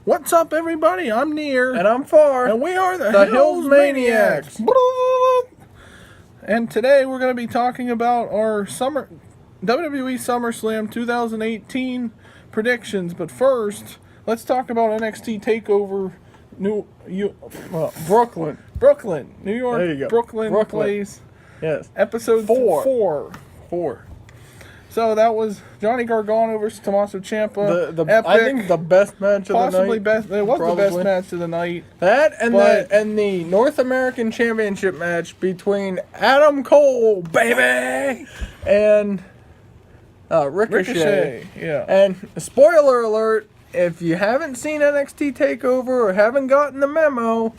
What's up, everybody? I'm Near. And I'm Far. And we are the Hills Maniacs. And today we're going to be talking about our WWE Summerslam 2018 predictions. But first, let's talk about NXT TakeOver Brooklyn, New York. There you go. Brooklyn plays. Yes. Episode 4. So that was Johnny Gargano versus Tommaso Ciampa. Epic, I think the best match of the night. Possibly best. It was the best match of the night. That and the North American Championship match between Adam Cole, baby, and Ricochet. Yeah. And spoiler alert: if you haven't seen NXT TakeOver or haven't gotten the memo,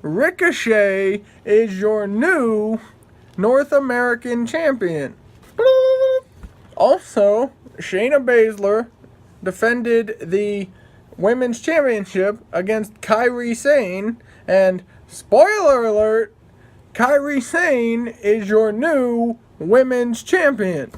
Ricochet is your new North American champion. Also, Shayna Baszler defended the Women's Championship against Kairi Sane, and spoiler alert, Kairi Sane is your new Women's Champion.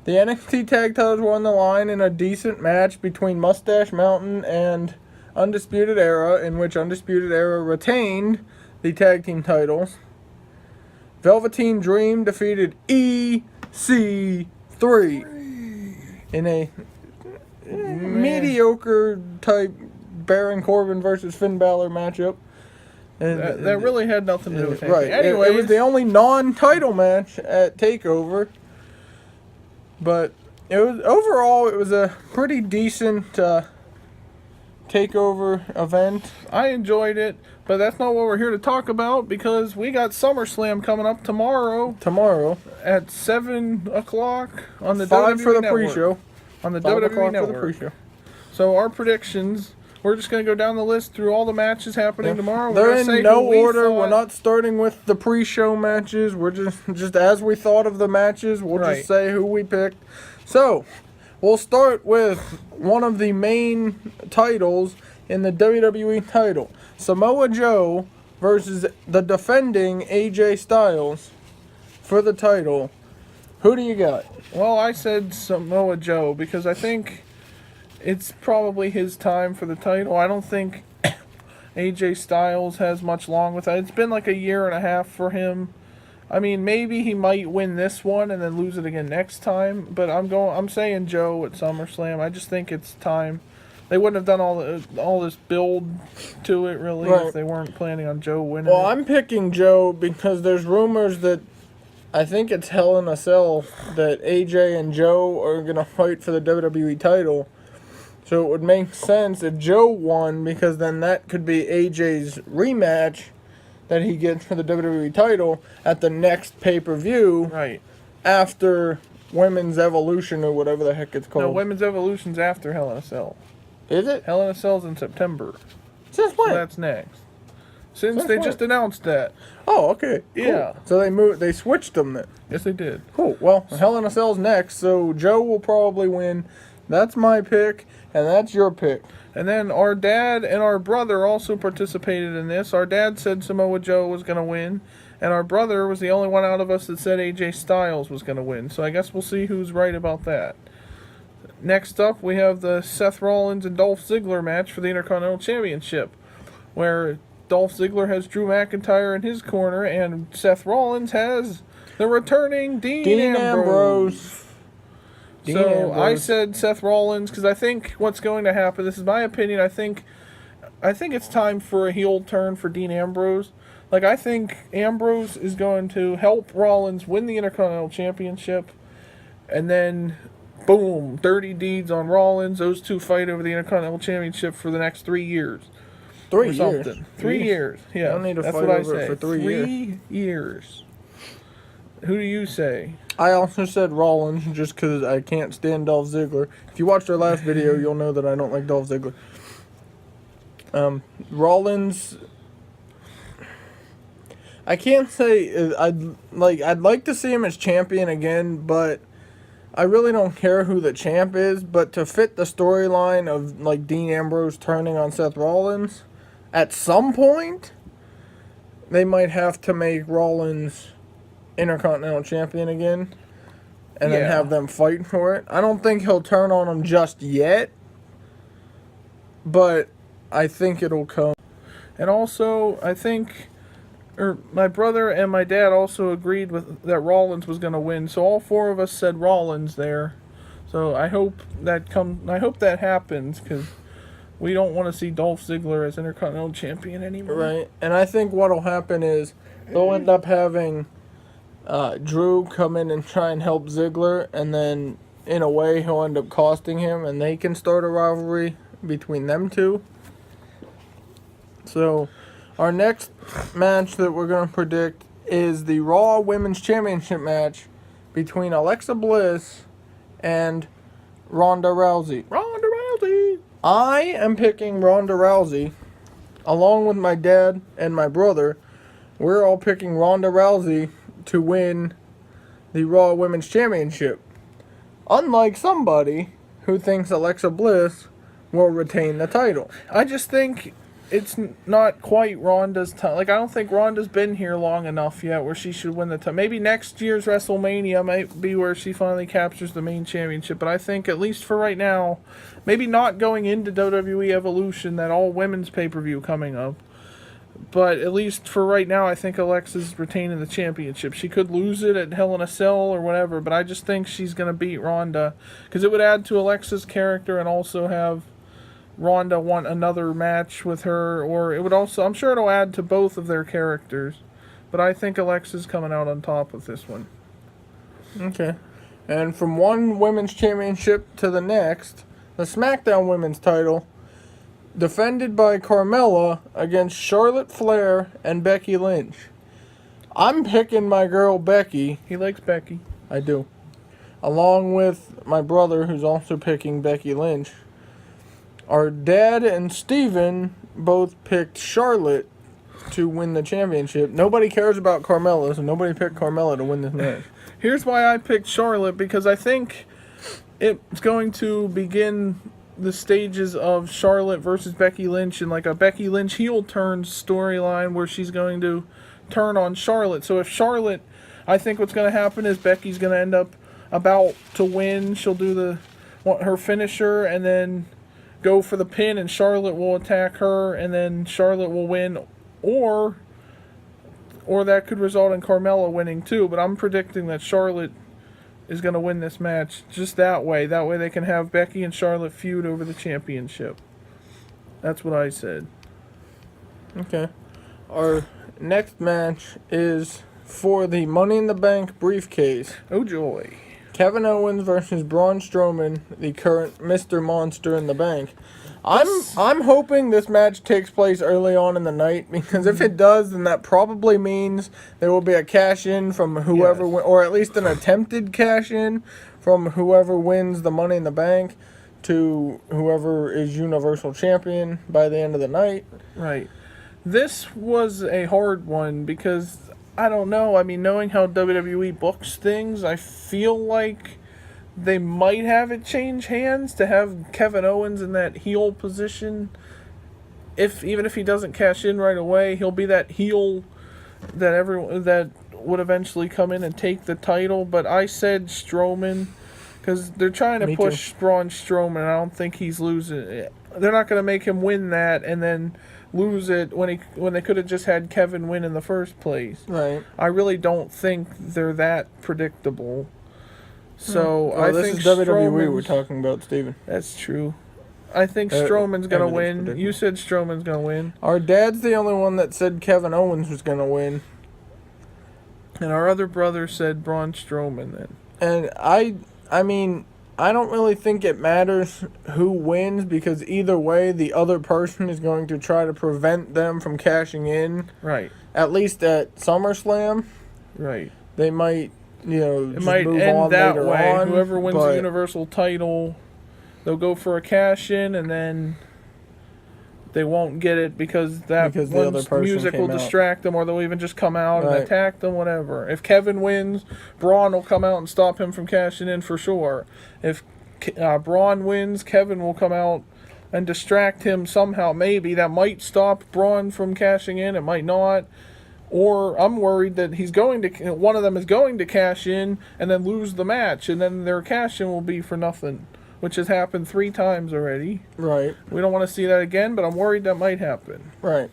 The NXT Tag Titles were on the line in a decent match between Mustache Mountain and Undisputed Era, in which Undisputed Era retained the tag team titles. Velveteen Dream defeated EC3 in a mediocre type Baron Corbin versus Finn Balor matchup. And that really had nothing to do with anything. Right. Anyway, it was the only non-title match at TakeOver. But overall it was a pretty decent TakeOver event. I enjoyed it, but that's not what we're here to talk about, because we got SummerSlam coming up tomorrow. At 7 o'clock on the 5 WWE for the Network. pre-show. On the 5 WWE o'clock Network. for the pre-show. So our predictions, we're just going to go down the list through all the matches happening tomorrow. They're in no order. We're not starting with the pre-show matches. We're just as we thought of the matches. We'll just say who we picked. So, we'll start with one of the main titles in the WWE title. Samoa Joe versus the defending AJ Styles for the title. Who do you got? Well, I said Samoa Joe because I think it's probably his time for the title. I don't think AJ Styles has much long with that. It's been like a year and a half for him. I mean, maybe he might win this one and then lose it again next time. But I'm saying Joe at SummerSlam. I just think it's time. They wouldn't have done all this build to it really if they weren't planning on Joe winning. Well, I'm picking Joe because there's rumors that I think it's Hell in a Cell that AJ and Joe are gonna fight for the WWE title. So it would make sense if Joe won, because then that could be AJ's rematch that he gets for the WWE title at the next pay-per-view. Right. After Women's Evolution or whatever the heck it's called. No, Women's Evolution's after Hell in a Cell. Is it? Hell in a Cell's in September. Since when? So that's next. Since they just announced that. Oh, okay. Cool. Yeah. So they switched them then. Yes, they did. Cool. Well, Hell in a Cell's next, so Joe will probably win. That's my pick, and that's your pick. And then our dad and our brother also participated in this. Our dad said Samoa Joe was going to win, and our brother was the only one out of us that said AJ Styles was going to win. So I guess we'll see who's right about that. Next up, we have the Seth Rollins and Dolph Ziggler match for the Intercontinental Championship, where Dolph Ziggler has Drew McIntyre in his corner, and Seth Rollins has the returning Dean Ambrose. I said Seth Rollins because I think what's going to happen, this is my opinion, I think it's time for a heel turn for Dean Ambrose. Like, I think Ambrose is going to help Rollins win the Intercontinental Championship, and then, boom, dirty deeds on Rollins. Those two fight over the Intercontinental Championship for the next 3 years. 3 years? 3 years, yeah. I don't need to that's fight what over I say. it for 3 years. 3 years. Who do you say? I also said Rollins just because I can't stand Dolph Ziggler. If you watched our last video, you'll know that I don't like Dolph Ziggler. Rollins, I can't say I'd like to see him as champion again, but I really don't care who the champ is. But to fit the storyline of like Dean Ambrose turning on Seth Rollins, at some point they might have to make Rollins Intercontinental Champion again, and then have them fight for it. I don't think he'll turn on him just yet, but I think it'll come. And also, I think, my brother and my dad also agreed that Rollins was going to win. So all four of us said Rollins there. So I hope that happens, because we don't want to see Dolph Ziggler as Intercontinental Champion anymore. Right, and I think what'll happen is they'll end up having Drew come in and try and help Ziggler, and then in a way he'll end up costing him, and they can start a rivalry between them two. So our next match that we're going to predict is the Raw Women's Championship match between Alexa Bliss and Ronda Rousey. Ronda Rousey! I am picking Ronda Rousey, along with my dad and my brother. We're all picking Ronda Rousey to win the Raw Women's Championship. Unlike somebody who thinks Alexa Bliss will retain the title. I just think it's not quite Ronda's time. Like, I don't think Ronda's been here long enough yet where she should win the title. Maybe next year's WrestleMania might be where she finally captures the main championship. But I think, at least for right now, maybe not going into WWE Evolution, that all-women's pay-per-view coming up. But at least for right now, I think Alexa's retaining the championship. She could lose it at Hell in a Cell or whatever, but I just think she's going to beat Ronda, because it would add to Alexa's character and also have Ronda want another match with her, or it would also, I'm sure it'll add to both of their characters. But I think Alexa's coming out on top with this one. Okay. And from one women's championship to the next, the SmackDown women's title, defended by Carmella against Charlotte Flair and Becky Lynch. I'm picking my girl Becky. He likes Becky. I do. Along with my brother, who's also picking Becky Lynch. Our dad and Steven both picked Charlotte to win the championship. Nobody cares about Carmella, so nobody picked Carmella to win this match. Here's why I picked Charlotte, because I think it's going to begin the stages of Charlotte versus Becky Lynch in like a Becky Lynch heel turn storyline where she's going to turn on Charlotte. So if Charlotte, I think what's going to happen is Becky's going to end up about to win. She'll do her finisher and then go for the pin, and Charlotte will attack her, and then Charlotte will win, or that could result in Carmella winning too. But I'm predicting that Charlotte is going to win this match just that way. That way they can have Becky and Charlotte feud over the championship. That's what I said. Okay. Our next match is for the Money in the Bank briefcase. Oh joy. Kevin Owens versus Braun Strowman, the current Mr. Monster in the Bank. I'm hoping this match takes place early on in the night, because if it does, then that probably means there will be a cash-in from whoever, or at least an attempted cash-in from whoever wins the Money in the Bank to whoever is Universal Champion by the end of the night. Right. This was a hard one because, I don't know, I mean, knowing how WWE books things, I feel like they might have it change hands to have Kevin Owens in that heel position. Even if he doesn't cash in right away, he'll be that heel that would eventually come in and take the title. But I said Strowman because they're trying to push Braun Strowman. I don't think he's losing it. They're not going to make him win that and then lose it when they could have just had Kevin win in the first place. Right. I really don't think they're that predictable. So I think this is WWE we're talking about, Steven. That's true. I think Strowman's going to win. You said Strowman's going to win. Our dad's the only one that said Kevin Owens was going to win. And our other brother said Braun Strowman then. And I mean, I don't really think it matters who wins, because either way, the other person is going to try to prevent them from cashing in. Right. At least at SummerSlam. Right. They might, it might end that way. Whoever wins the Universal title, they'll go for a cash-in, and then they won't get it because the other person music will distract them, or they'll even just come out and attack them, whatever. If Kevin wins, Braun will come out and stop him from cashing in for sure. If Braun wins, Kevin will come out and distract him somehow, maybe. That might stop Braun from cashing in, it might not. Or I'm worried that one of them is going to cash in and then lose the match, and then their cash in will be for nothing. which has happened 3 times already. Right. We don't want to see that again, but I'm worried that might happen. Right.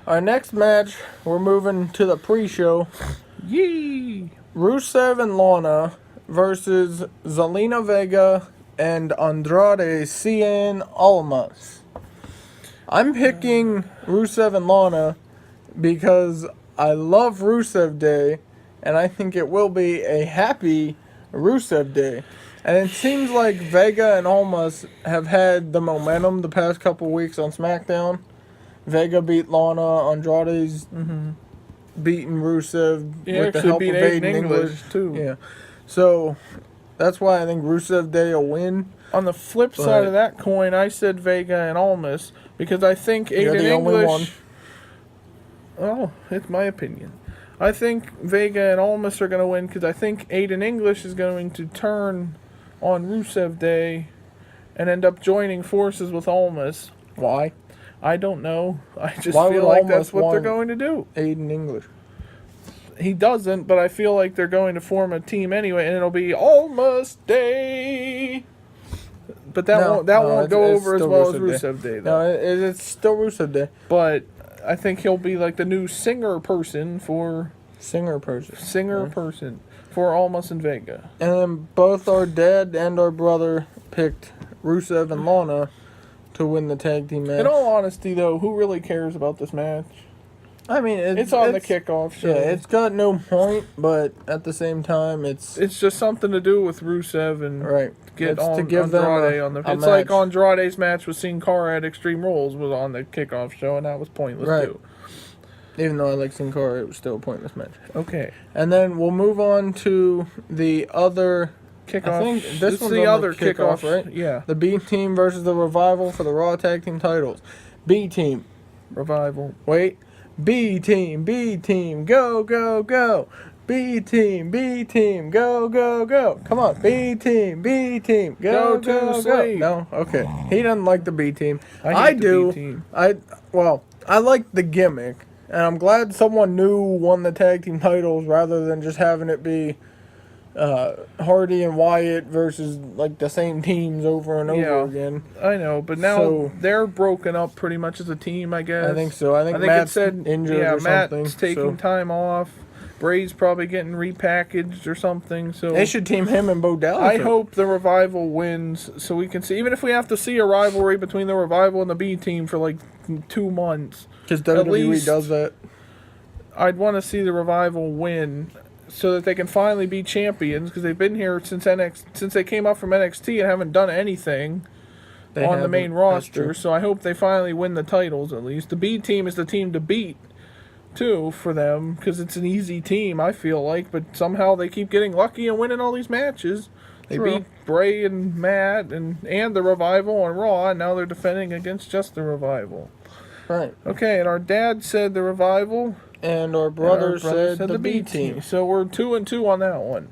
Our next match, we're moving to the pre-show. Yee! Rusev and Lana versus Zelina Vega and Andrade Cien Almas. I'm picking Rusev and Lana because I love Rusev Day, and I think it will be a happy Rusev Day. And it seems like Vega and Almas have had the momentum the past couple weeks on SmackDown. Vega beat Lana, Andrade's beating Rusev with the help of Aiden English too. Yeah. So that's why I think Rusev Day will win. On the flip side of that coin, I said Vega and Almas because I think Aiden the only English. Oh, it's my opinion. I think Vega and Almas are going to win because I think Aiden English is going to turn on Rusev Day and end up joining forces with Almas. Why? I don't know. I just Why feel would like Almas that's what they're want going to do. Aiden English. He doesn't, but I feel like they're going to form a team anyway, and it'll be Almas Day. But that won't go over as well as Rusev Day, though. No, it's still Rusev Day. But I think he'll be like the new singer person for Almas and Vega. And then both our dad and our brother picked Rusev and Lana to win the tag team match. In all honesty, though, who really cares about this match? I mean, it's on the kickoff show. Yeah, it's got no point, but at the same time, it's just something to do with Rusev and get to give Andrade them on the. a It's match. like Andrade's match with Sin Cara at Extreme Rules was on the kickoff show, and that was pointless too. Even though I like Sin Cara, it was still a pointless match. Okay, and then we'll move on to the other kickoff. I think this one's the on other the kickoff, right? Yeah, the B Team versus the Revival for the Raw Tag Team titles. B Team, Revival. Wait. B Team, go, go, go. B Team, go, go, go. Come on, B Team, go, go, go. No, okay. He doesn't like the B Team. I do. B-team. I like the gimmick, and I'm glad someone new won the tag team titles rather than just having it be Hardy and Wyatt versus like the same teams over and over again. I know, but now they're broken up pretty much as a team, I guess. I think so. I think Matt's it said injured or something. Matt's taking time off. Bray's probably getting repackaged or something. So they should team him and Bo Dallas. I hope the Revival wins so we can see, even if we have to see a rivalry between the Revival and the B Team for like 2 months. Because WWE does that. I'd want to see the Revival win so that they can finally be champions, because they've been here since they came up from NXT and haven't done anything on the main roster. So I hope they finally win the titles at least. The B Team is the team to beat too for them, because it's an easy team, I feel like, but somehow they keep getting lucky and winning all these matches. They beat Bray and Matt and the Revival on Raw, and now they're defending against just the Revival. Right. Okay, and our dad said the Revival. And our brother said the B Team. So we're 2-2 on that one.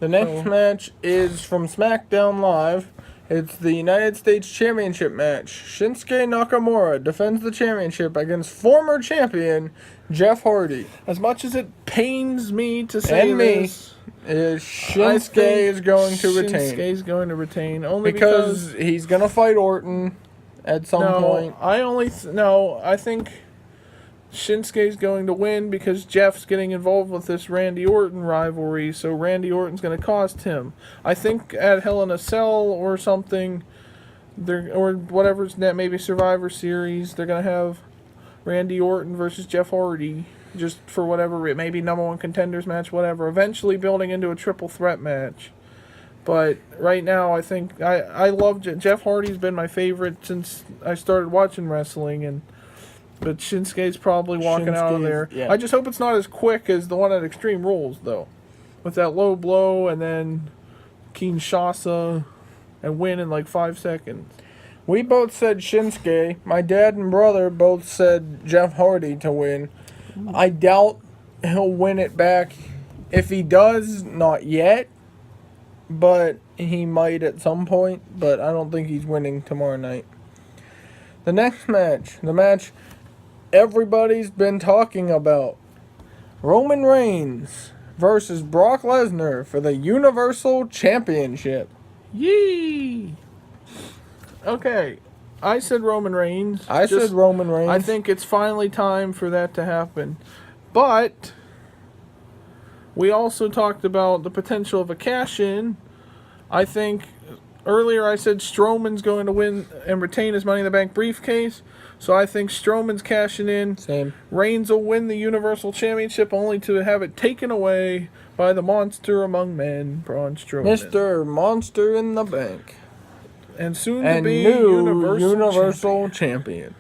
The next match is from SmackDown Live. It's the United States Championship match. Shinsuke Nakamura defends the championship against former champion Jeff Hardy. As much as it pains me to say this, Shinsuke is going to retain. Shinsuke is going to retain only because he's going to fight Orton at some point. I think Shinsuke's going to win because Jeff's getting involved with this Randy Orton rivalry, so Randy Orton's going to cost him. I think at Hell in a Cell or something, or whatever's net, maybe Survivor Series, they're going to have Randy Orton versus Jeff Hardy, just for whatever, maybe number 1 contenders match, whatever, eventually building into a triple threat match. But right now, I think I love Jeff Hardy's been my favorite since I started watching wrestling, but Shinsuke's probably walking out of there. Yeah. I just hope it's not as quick as the one at Extreme Rules, though. With that low blow and then Kinshasa and win in like 5 seconds. We both said Shinsuke. My dad and brother both said Jeff Hardy to win. I doubt he'll win it back. If he does, not yet. But he might at some point. But I don't think he's winning tomorrow night. The next match. The match everybody's been talking about. Roman Reigns versus Brock Lesnar for the Universal Championship. Yee! Okay, I said Roman Reigns. I said Roman Reigns. I think it's finally time for that to happen. But we also talked about the potential of a cash-in. I think earlier I said Strowman's going to win and retain his Money in the Bank briefcase. So I think Strowman's cashing in. Same. Reigns will win the Universal Championship only to have it taken away by the monster among men, Braun Strowman. Mr. Monster in the Bank. And soon And to be new Universal Champion.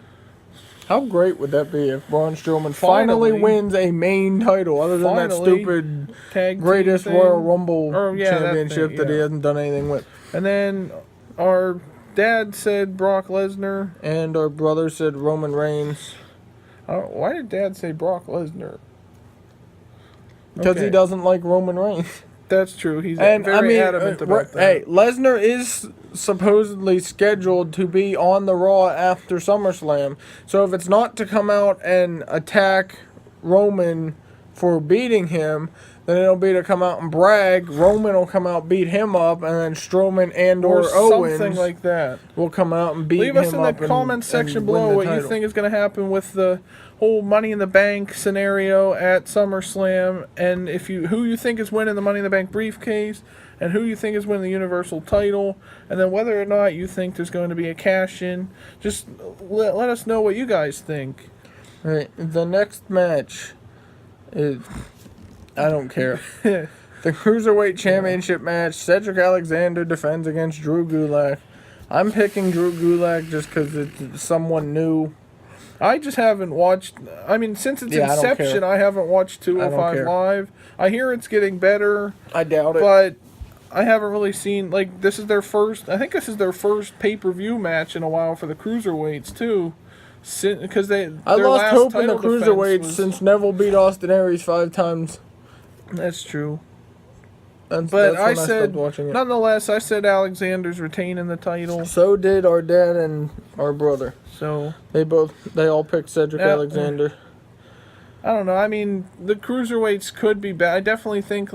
How great would that be if Braun Strowman finally wins a main title other than that stupid tag team greatest thing. Royal Rumble That championship thing, that he hasn't done anything with. And then our dad said Brock Lesnar. And our brother said Roman Reigns. Why did Dad say Brock Lesnar? Because he doesn't like Roman Reigns. That's true. He's very adamant about that. Hey, Lesnar is supposedly scheduled to be on the Raw after SummerSlam. So if it's not to come out and attack Roman for beating him, then it'll be to come out and brag. Roman will come out, beat him up, and then Strowman or Owens something like that will come out and beat him up. Leave us in the comment section below what you think is going to happen with the whole Money in the Bank scenario at SummerSlam, and who you think is winning the Money in the Bank briefcase, and who you think is winning the Universal title, and then whether or not you think there's going to be a cash-in. Just let us know what you guys think. All right, the next match is... I don't care. The Cruiserweight Championship match, Cedric Alexander defends against Drew Gulak. I'm picking Drew Gulak just because it's someone new. I just haven't watched... I mean, since its inception, I haven't watched 205 Live. I hear it's getting better. I doubt it. But I haven't really seen... Like, this is their first... I think this is their first pay-per-view match in a while for the Cruiserweights, too. Because I lost hope in the Cruiserweights since Neville beat Austin Aries 5 times. That's true. But I said, nonetheless, I said Alexander's retaining the title. So did our dad and our brother. So they all picked Cedric Alexander. I don't know. I mean, the Cruiserweights could be bad. I definitely think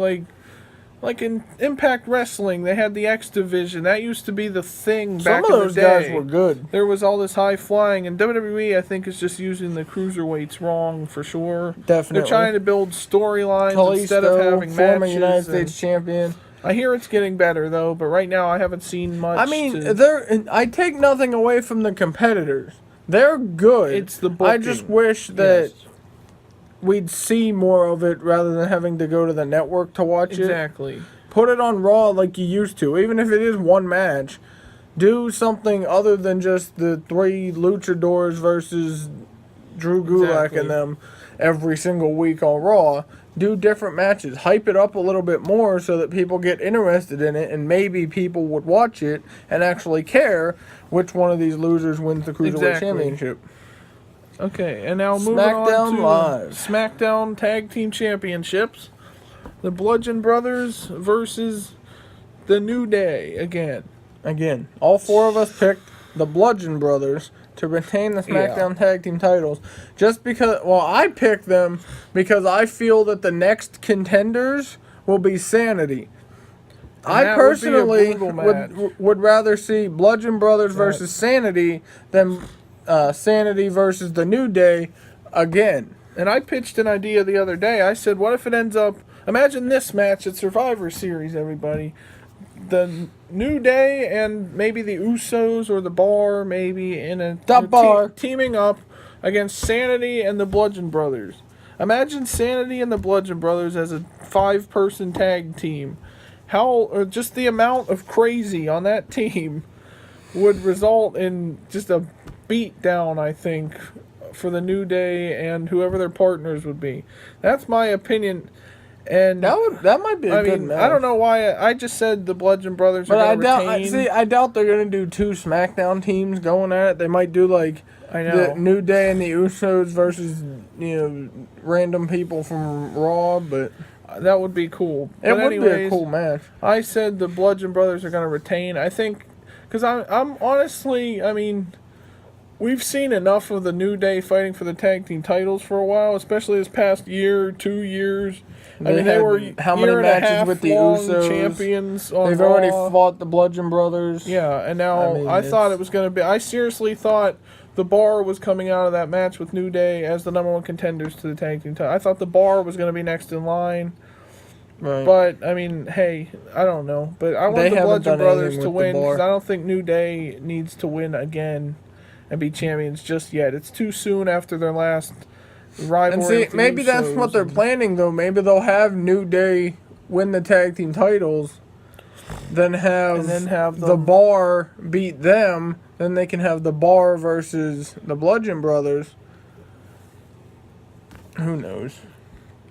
like in Impact Wrestling, they had the X Division. That used to be the thing back in the day. Some of those guys were good. There was all this high flying, and WWE, I think, is just using the Cruiserweights wrong for sure. Definitely. They're trying to build storylines instead of having former matches. United States champion. I hear it's getting better though, but right now I haven't seen much. I mean, I take nothing away from the competitors. They're good. It's the booking. I just wish that we'd see more of it rather than having to go to the network to watch it. Exactly. Put it on Raw like you used to. Even if it is one match, do something other than just the 3 luchadors versus Drew Gulak and them every single week on Raw. Do different matches. Hype it up a little bit more so that people get interested in it, and maybe people would watch it and actually care which one of these losers wins the Cruiserweight Championship. Okay, and now moving on to SmackDown Tag Team Championships. The Bludgeon Brothers versus the New Day again. All 4 of us picked the Bludgeon Brothers to retain the SmackDown Tag Team titles. Just because, I picked them because I feel that the next contenders will be Sanity. I personally would rather see Bludgeon Brothers versus Sanity than Sanity versus the New Day again. And I pitched an idea the other day. I said, what if it ends up... Imagine this match at Survivor Series, everybody. The New Day and maybe the Usos or the Bar, maybe, in a teaming up against Sanity and the Bludgeon Brothers. Imagine Sanity and the Bludgeon Brothers as a 5-person tag team. Just the amount of crazy on that team would result in just a beatdown, I think, for the New Day and whoever their partners would be. That's my opinion. And that might be a good match. I don't know why. I just said the Bludgeon Brothers are going to retain. I doubt they're going to do 2 SmackDown teams going at it. They might do the New Day and the Usos versus random people from Raw, but that would be cool. It would be a cool match. I said the Bludgeon Brothers are going to retain. I think because I'm honestly, we've seen enough of the New Day fighting for the tag team titles for a while, especially this past year, 2 years. I mean, they were how many year and a matches half with the long Usos? champions on They've Raw. already fought the Bludgeon Brothers. Yeah, and now I thought it was going to be. I seriously thought the Bar was coming out of that match with New Day as the #1 contenders to the tag team title. I thought the Bar was going to be next in line. Right. But, I mean, hey, I don't know. But I want the Bludgeon Brothers to win because I don't think New Day needs to win again and be champions just yet. It's too soon after their last rivalry. And see, maybe that's what they're planning, though. Maybe they'll have New Day win the tag team titles, then have the Bar beat them, then they can have the Bar versus the Bludgeon Brothers. Who knows?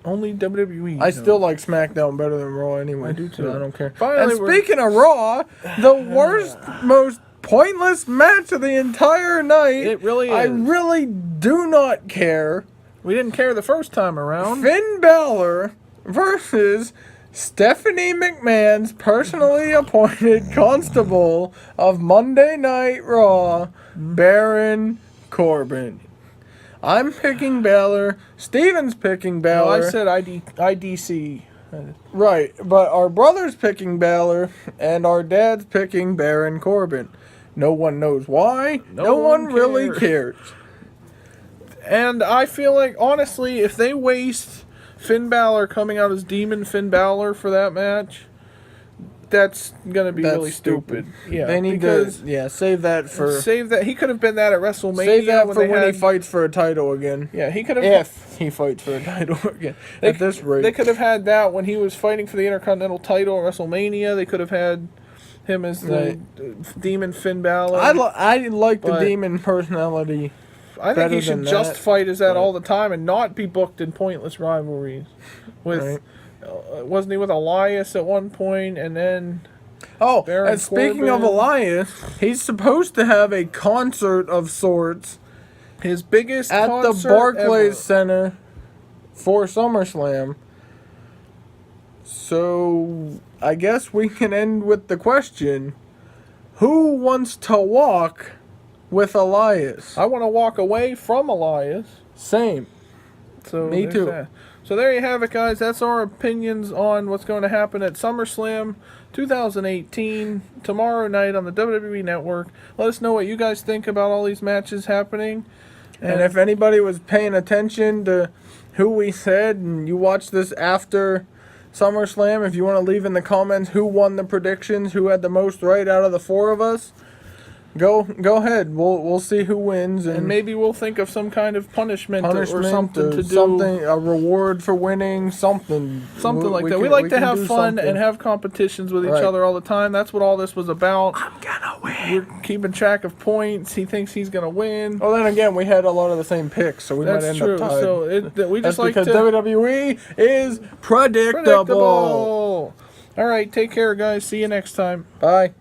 Only WWE. I still like SmackDown better than Raw anyway. I do too. So I don't care. Finally, and speaking of Raw, the worst, most pointless match of the entire night. It really is. I really do not care. We didn't care the first time around. Finn Balor versus Stephanie McMahon's personally appointed constable of Monday Night Raw, Baron Corbin. I'm picking Balor. Steven's picking Balor. No, I said IDC. Right, but our brother's picking Balor, and our dad's picking Baron Corbin. No one knows why. No one really cares. And I feel like, honestly, if they waste Finn Balor coming out as Demon Finn Balor for that match, that's gonna be really stupid. Yeah, they need to save that for He could have been that at WrestleMania. Save that when he fights for a title again. Yeah, he could have. If he fights for a title again, at this rate, they could have had that when he was fighting for the Intercontinental title at WrestleMania. They could have had him as the Demon Finn Balor. I like the Demon personality. I think he should just fight as that all the time and not be booked in pointless rivalries. Wasn't he with Elias at one point, and then? Oh, and speaking of Elias, he's supposed to have a concert of sorts. His biggest at concert the Barclays ever. Center for SummerSlam. So I guess we can end with the question: who wants to walk with Elias? I want to walk away from Elias. Same. So me too. That. So there you have it, guys. That's our opinions on what's going to happen at SummerSlam 2018 tomorrow night on the WWE Network. Let us know what you guys think about all these matches happening. And if anybody was paying attention to who we said and you watched this after SummerSlam, if you want to leave in the comments who won the predictions, who had the most right out of the four of us, go ahead. We'll see who wins, and maybe we'll think of some kind of punishment or something to do. Something, a reward for winning, something like that. We like to have fun and have competitions with each other all the time. That's what all this was about. I'm gonna win. We're keeping track of points. He thinks he's gonna win. Well, then again, we had a lot of the same picks, so we might end up tied. So we just like because WWE is predictable. All right, take care, guys. See you next time. Bye.